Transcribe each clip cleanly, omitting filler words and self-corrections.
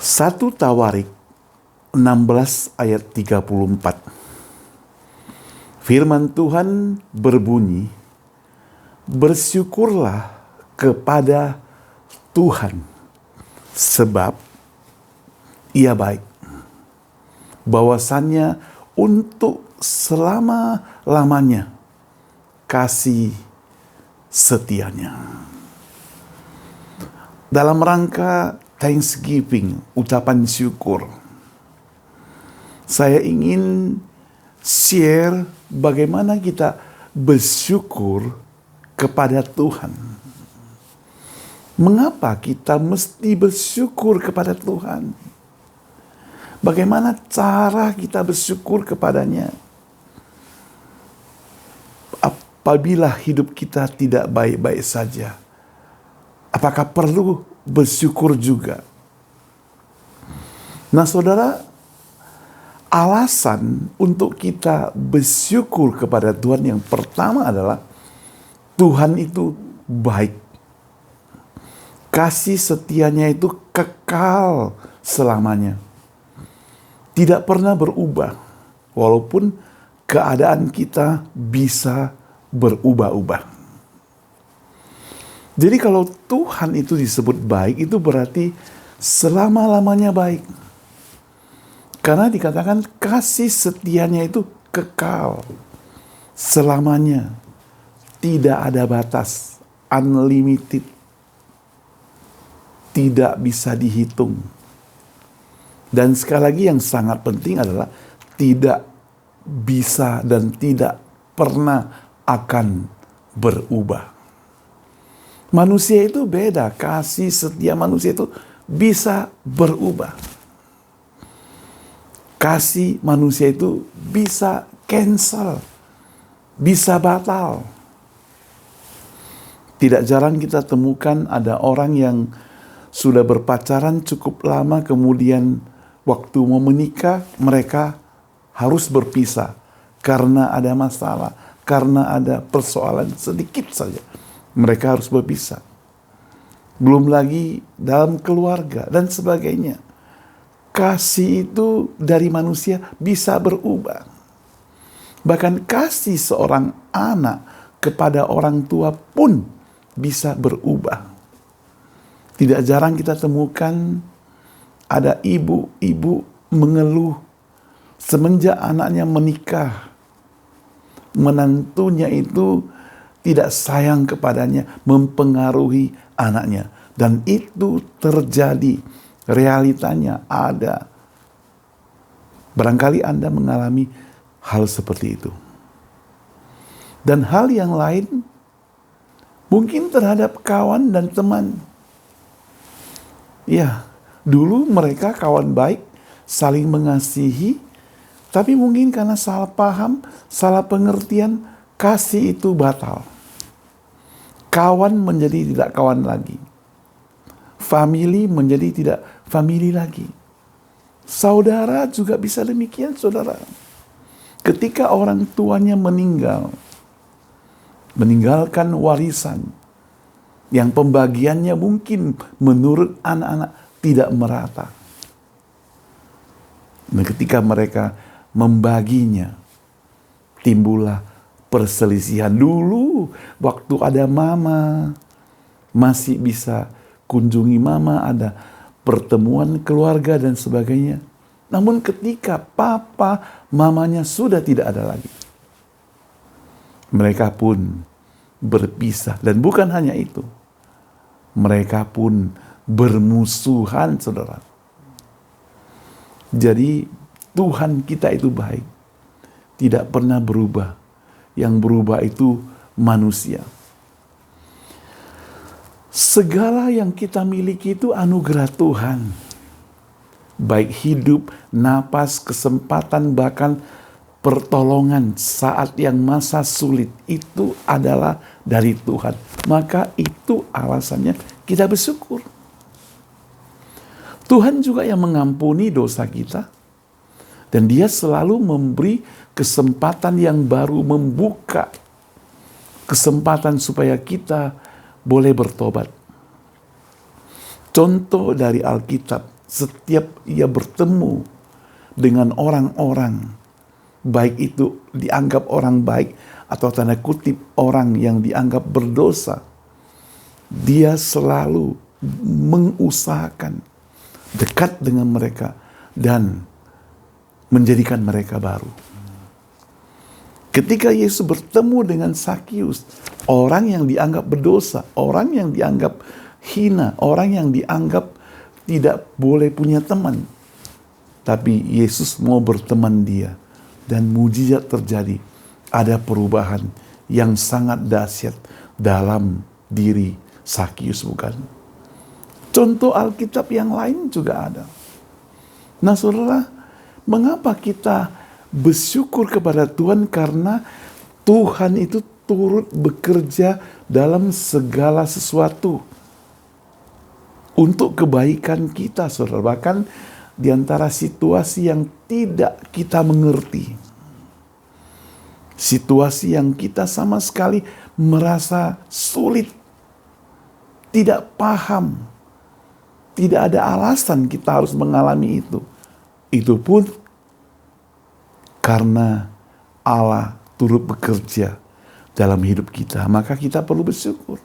1 Tawarik 16 ayat 34. Firman Tuhan berbunyi, bersyukurlah kepada Tuhan, sebab Ia baik. Bahwasannya untuk selama-lamanya kasih setianya. Dalam rangka Thanksgiving, ucapan syukur, saya ingin share bagaimana kita bersyukur kepada Tuhan. Mengapa kita mesti bersyukur kepada Tuhan? Bagaimana cara kita bersyukur kepadanya? Apabila hidup kita tidak baik-baik saja, apakah perlu bersyukur juga? Nah, saudara, alasan untuk kita bersyukur kepada Tuhan yang pertama adalah Tuhan itu baik. Kasih setianya itu kekal selamanya. Tidak pernah berubah, walaupun keadaan kita bisa berubah-ubah. Jadi kalau Tuhan itu disebut baik, itu berarti selama-lamanya baik. Karena dikatakan kasih setianya itu kekal selamanya. Tidak ada batas, unlimited. Tidak bisa dihitung. Dan sekali lagi yang sangat penting adalah tidak bisa dan tidak pernah akan berubah. Manusia itu beda, kasih setia manusia itu bisa berubah. Kasih manusia itu bisa cancel, bisa batal. Tidak jarang kita temukan ada orang yang sudah berpacaran cukup lama, kemudian waktu mau menikah mereka harus berpisah karena ada masalah, karena ada persoalan sedikit saja. Mereka harus berpisah. Belum lagi dalam keluarga dan sebagainya. Kasih itu dari manusia bisa berubah. Bahkan kasih seorang anak kepada orang tua pun bisa berubah. Tidak jarang kita temukan ada ibu-ibu mengeluh semenjak anaknya menikah. Menantunya itu tidak sayang kepadanya, mempengaruhi anaknya. Dan itu terjadi, realitanya ada. Barangkali Anda mengalami hal seperti itu. Dan hal yang lain, mungkin terhadap kawan dan teman. Ya, dulu mereka kawan baik, saling mengasihi, tapi mungkin karena salah paham, salah pengertian, kasih itu batal. Kawan menjadi tidak kawan lagi. Famili menjadi tidak famili lagi. Saudara juga bisa demikian, saudara. Ketika orang tuanya meninggalkan warisan, yang pembagiannya mungkin menurut anak-anak tidak merata. Dan ketika mereka membaginya, timbullah perselisihan. Dulu waktu ada mama, masih bisa kunjungi mama, ada pertemuan keluarga dan sebagainya. Namun ketika papa, mamanya sudah tidak ada lagi, mereka pun berpisah. Dan bukan hanya itu, mereka pun bermusuhan, saudara. Jadi Tuhan kita itu baik, tidak pernah berubah. Yang berubah itu manusia. Segala yang kita miliki itu anugerah Tuhan. Baik hidup, napas, kesempatan, bahkan pertolongan saat yang masa sulit itu adalah dari Tuhan. Maka itu alasannya kita bersyukur. Tuhan juga yang mengampuni dosa kita. Dan Dia selalu memberi kesempatan yang baru, membuka kesempatan supaya kita boleh bertobat. Contoh dari Alkitab, setiap ia bertemu dengan orang-orang, baik itu dianggap orang baik atau tanda kutip orang yang dianggap berdosa, dia selalu mengusahakan dekat dengan mereka dan menjadikan mereka baru. Ketika Yesus bertemu dengan Sakius, orang yang dianggap berdosa, orang yang dianggap hina, orang yang dianggap tidak boleh punya teman, tapi Yesus mau berteman dia, dan mujizat terjadi. Ada perubahan yang sangat dahsyat dalam diri Sakius, bukan? Contoh Alkitab yang lain juga ada. Nah, saudara, mengapa kita bersyukur kepada Tuhan? Karena Tuhan itu turut bekerja dalam segala sesuatu untuk kebaikan kita, saudara. Bahkan di antara situasi yang tidak kita mengerti, situasi yang kita sama sekali merasa sulit, tidak paham, tidak ada alasan kita harus mengalami itu. Itu pun karena Allah turut bekerja dalam hidup kita, maka kita perlu bersyukur.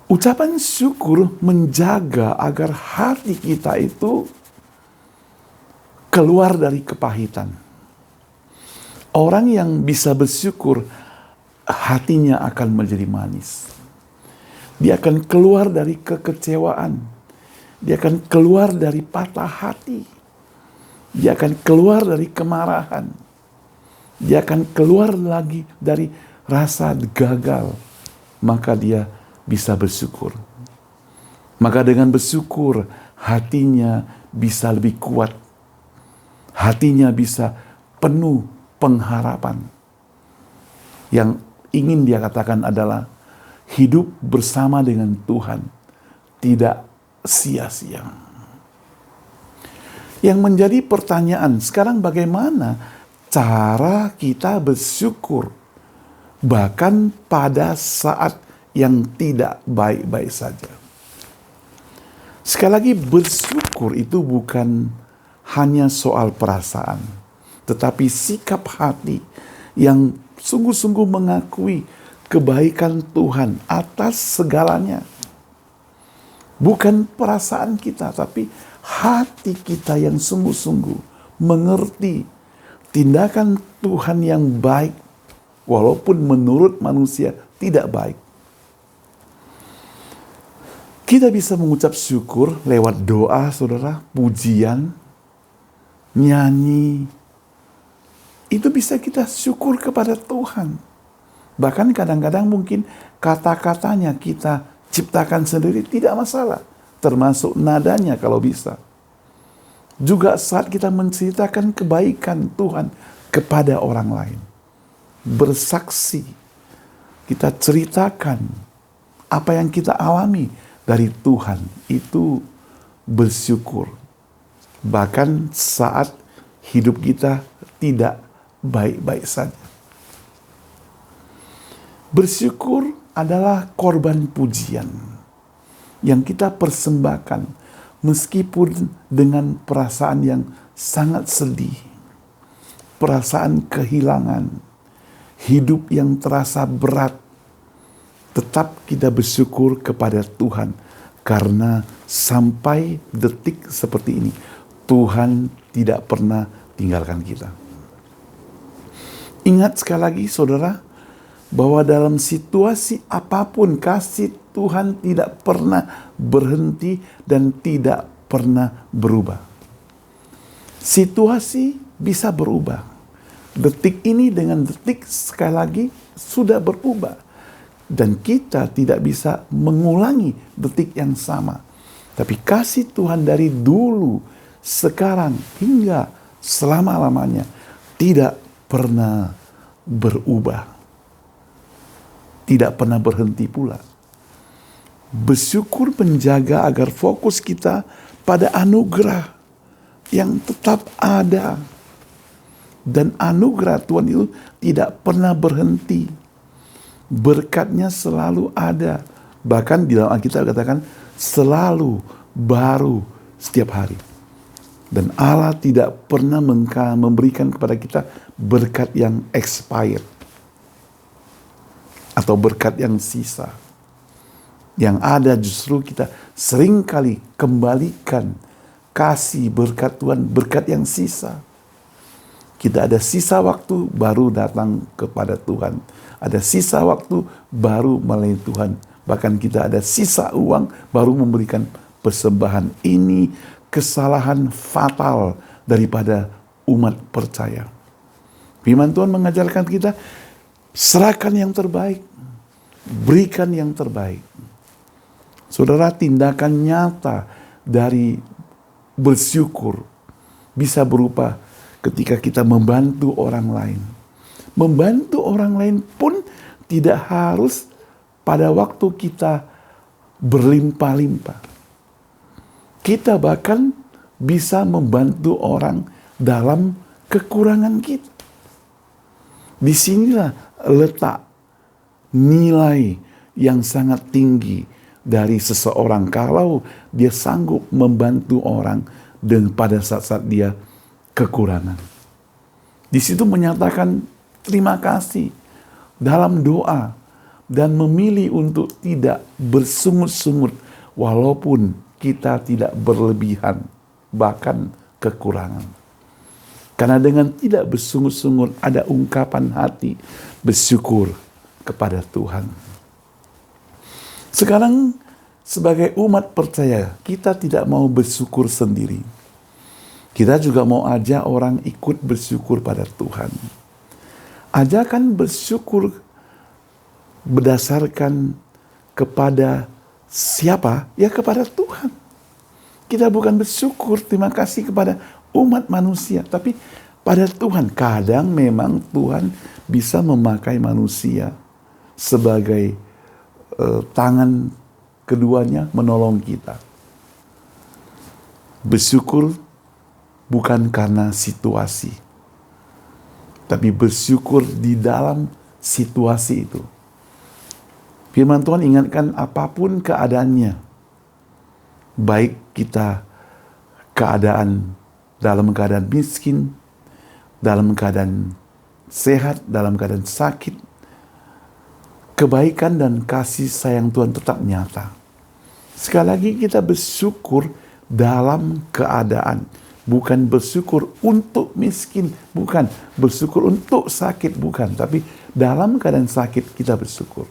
Ucapan syukur menjaga agar hati kita itu keluar dari kepahitan. Orang yang bisa bersyukur, hatinya akan menjadi manis. Dia akan keluar dari kekecewaan. Dia akan keluar dari patah hati. Dia akan keluar dari kemarahan. Dia akan keluar lagi dari rasa gagal. Maka dia bisa bersyukur. Maka dengan bersyukur, hatinya bisa lebih kuat. Hatinya bisa penuh pengharapan. Yang ingin dia katakan adalah, hidup bersama dengan Tuhan tidak sia-sia. Yang menjadi pertanyaan sekarang, bagaimana cara kita bersyukur bahkan pada saat yang tidak baik-baik saja? Sekali lagi, bersyukur itu bukan hanya soal perasaan, tetapi sikap hati yang sungguh-sungguh mengakui kebaikan Tuhan atas segalanya. Bukan perasaan kita, tapi hati kita yang sungguh-sungguh mengerti tindakan Tuhan yang baik, walaupun menurut manusia tidak baik. Kita bisa mengucap syukur lewat doa, saudara, pujian, nyanyi. Itu bisa kita syukur kepada Tuhan. Bahkan kadang-kadang mungkin kata-katanya kita ciptakan sendiri, tidak masalah. Termasuk nadanya kalau bisa. Juga saat kita menceritakan kebaikan Tuhan kepada orang lain. Bersaksi. Kita ceritakan apa yang kita alami dari Tuhan. Itu bersyukur. Bahkan saat hidup kita tidak baik-baik saja. Bersyukur adalah korban pujian yang kita persembahkan meskipun dengan perasaan yang sangat sedih, perasaan kehilangan, hidup yang terasa berat. Tetap kita bersyukur kepada Tuhan karena sampai detik seperti ini Tuhan tidak pernah tinggalkan kita. Ingat sekali lagi, saudara, bahwa dalam situasi apapun kasih Tuhan tidak pernah berhenti dan tidak pernah berubah. Situasi bisa berubah. Detik ini dengan detik sekali lagi sudah berubah. Dan kita tidak bisa mengulangi detik yang sama. Tapi kasih Tuhan dari dulu, sekarang, hingga selama-lamanya tidak pernah berubah. Tidak pernah berhenti pula. Bersyukur menjaga agar fokus kita pada anugerah yang tetap ada. Dan anugerah Tuhan itu tidak pernah berhenti. Berkatnya selalu ada. Bahkan di dalam Alkitab katakan selalu baru setiap hari. Dan Allah tidak pernah memberikan kepada kita berkat yang expired atau berkat yang sisa. Yang ada justru kita seringkali kembalikan kasih berkat Tuhan, berkat yang sisa. Kita ada sisa waktu baru datang kepada Tuhan. Ada sisa waktu baru melayani Tuhan. Bahkan kita ada sisa uang baru memberikan persembahan. Ini kesalahan fatal daripada umat percaya. Firman Tuhan mengajarkan kita, serahkan yang terbaik, berikan yang terbaik. Saudara, tindakan nyata dari bersyukur bisa berupa ketika kita membantu orang lain. Membantu orang lain pun tidak harus pada waktu kita berlimpah-limpah. Kita bahkan bisa membantu orang dalam kekurangan kita. Disinilah letak nilai yang sangat tinggi dari seseorang kalau dia sanggup membantu orang dan pada saat-saat dia kekurangan. Di situ menyatakan terima kasih dalam doa dan memilih untuk tidak bersungut-sungut walaupun kita tidak berlebihan, bahkan kekurangan. Karena dengan tidak bersungut-sungut ada ungkapan hati bersyukur kepada Tuhan. Sekarang sebagai umat percaya, kita tidak mau bersyukur sendiri. Kita juga mau ajak orang ikut bersyukur pada Tuhan. Ajakan bersyukur berdasarkan kepada siapa? Ya kepada Tuhan. Kita bukan bersyukur terima kasih kepada umat manusia, tapi pada Tuhan. Kadang memang Tuhan bisa memakai manusia sebagai tangan keduanya menolong kita. Bersyukur bukan karena situasi, tapi bersyukur di dalam situasi itu. Firman Tuhan ingatkan apapun keadaannya, baik kita dalam keadaan miskin, dalam keadaan sehat, dalam keadaan sakit, kebaikan dan kasih sayang Tuhan tetap nyata. Sekali lagi kita bersyukur dalam keadaan, bukan bersyukur untuk miskin, bukan bersyukur untuk sakit, bukan, tapi dalam keadaan sakit kita bersyukur.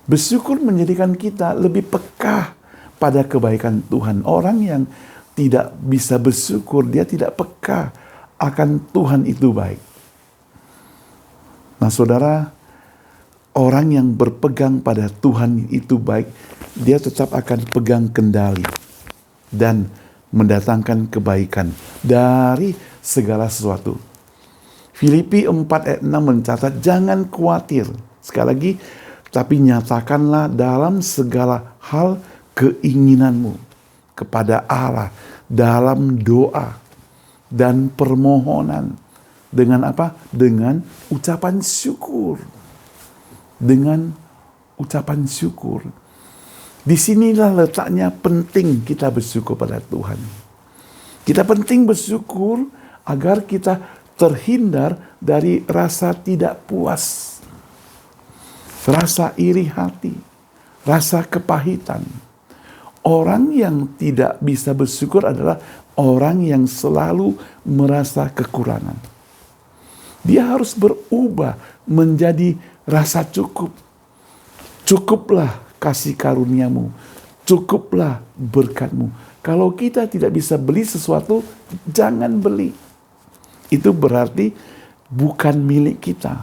Bersyukur menjadikan kita lebih peka pada kebaikan Tuhan. Orang yang tidak bisa bersyukur, dia tidak peka akan Tuhan itu baik. Nah saudara, orang yang berpegang pada Tuhan itu baik, dia tetap akan pegang kendali dan mendatangkan kebaikan dari segala sesuatu. Filipi 4 ayat 6 mencatat, jangan khawatir. Sekali lagi, tapi nyatakanlah dalam segala hal keinginanmu kepada Allah dalam doa dan permohonan. Dengan apa? Dengan ucapan syukur. Dengan ucapan syukur. Disinilah letaknya penting kita bersyukur pada Tuhan. Kita penting bersyukur agar kita terhindar dari rasa tidak puas, rasa iri hati, rasa kepahitan. Orang yang tidak bisa bersyukur adalah orang yang selalu merasa kekurangan. Dia harus berubah menjadi rasa cukup. Cukuplah kasih karuniamu, cukuplah berkatmu. Kalau kita tidak bisa beli sesuatu, jangan beli. Itu berarti bukan milik kita.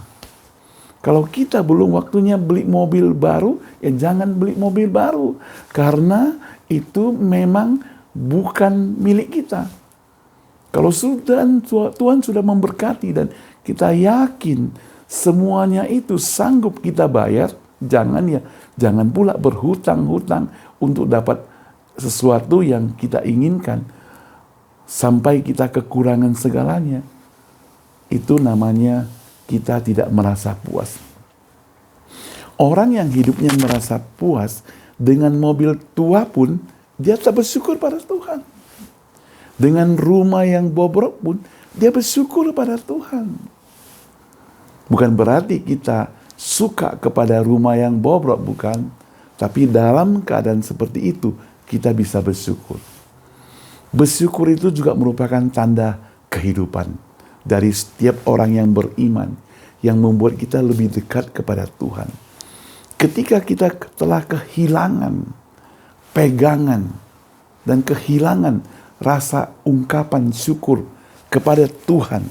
Kalau kita belum waktunya beli mobil baru, ya jangan beli mobil baru. Karena itu memang bukan milik kita. Kalau Tuhan sudah memberkati dan kita yakin semuanya itu sanggup kita bayar, jangan pula berhutang-hutang untuk dapat sesuatu yang kita inginkan sampai kita kekurangan segalanya. Itu namanya kita tidak merasa puas. Orang yang hidupnya merasa puas dengan mobil tua pun dia tak bersyukur pada Tuhan. Dengan rumah yang bobrok pun, dia bersyukur pada Tuhan. Bukan berarti kita suka kepada rumah yang bobrok, bukan. Tapi dalam keadaan seperti itu, kita bisa bersyukur. Bersyukur itu juga merupakan tanda kehidupan dari setiap orang yang beriman, yang membuat kita lebih dekat kepada Tuhan. Ketika kita telah kehilangan pegangan dan kehilangan rasa ungkapan syukur kepada Tuhan,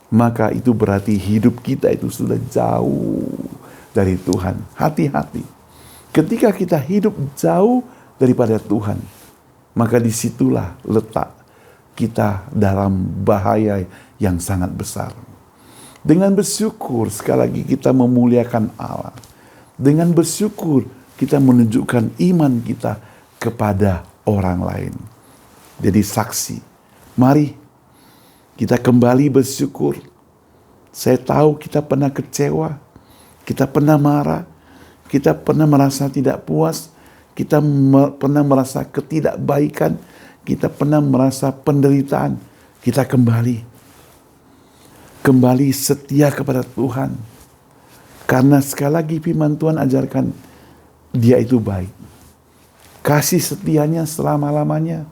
maka itu berarti hidup kita itu sudah jauh dari Tuhan. Hati-hati. Ketika kita hidup jauh daripada Tuhan, maka disitulah letak kita dalam bahaya yang sangat besar. Dengan bersyukur, sekali lagi kita memuliakan Allah. Dengan bersyukur, kita menunjukkan iman kita kepada orang lain. Jadi saksi. Mari kita kembali bersyukur. Saya tahu kita pernah kecewa, kita pernah marah, kita pernah merasa tidak puas, kita pernah merasa ketidakbaikan, kita pernah merasa penderitaan. Kita kembali setia kepada Tuhan. Karena sekali lagi firman Tuhan ajarkan, Dia itu baik. Kasih setianya selama-lamanya.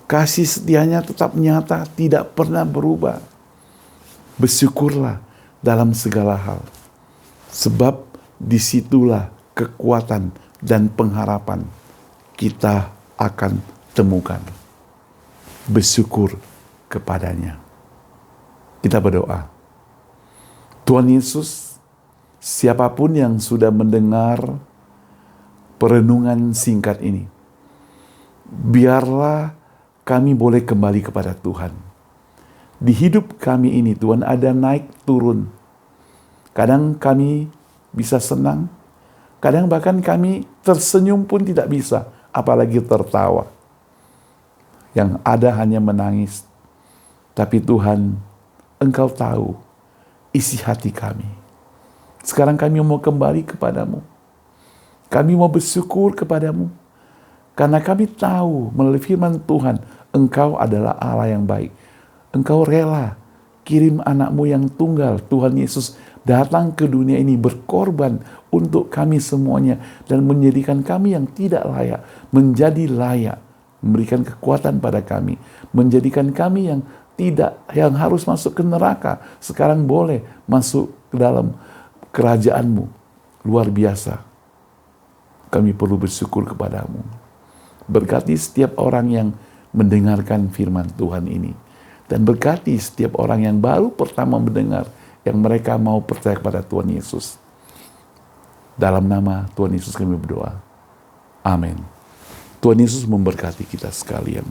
Kasih setianya tetap nyata, tidak pernah berubah. Bersyukurlah dalam segala hal. Sebab disitulah kekuatan dan pengharapan kita akan temukan. Bersyukur kepadanya. Kita berdoa. Tuhan Yesus, siapapun yang sudah mendengar perenungan singkat ini, biarlah kami boleh kembali kepada Tuhan. Di hidup kami ini, Tuhan, ada naik turun. Kadang kami bisa senang, kadang bahkan kami tersenyum pun tidak bisa, apalagi tertawa. Yang ada hanya menangis. Tapi Tuhan, Engkau tahu isi hati kami. Sekarang kami mau kembali kepadamu. Kami mau bersyukur kepadamu. Karena kami tahu melalui firman Tuhan, Engkau adalah Allah yang baik. Engkau rela kirim anakmu yang tunggal, Tuhan Yesus, datang ke dunia ini berkorban untuk kami semuanya. Dan menjadikan kami yang tidak layak, menjadi layak. Memberikan kekuatan pada kami. Menjadikan kami yang harus masuk ke neraka, sekarang boleh masuk ke dalam kerajaan-Mu. Luar biasa. Kami perlu bersyukur kepadamu. Berkati setiap orang yang mendengarkan firman Tuhan ini. Dan berkati setiap orang yang baru pertama mendengar, yang mereka mau percaya kepada Tuhan Yesus. Dalam nama Tuhan Yesus kami berdoa. Amin. Tuhan Yesus memberkati kita sekalian.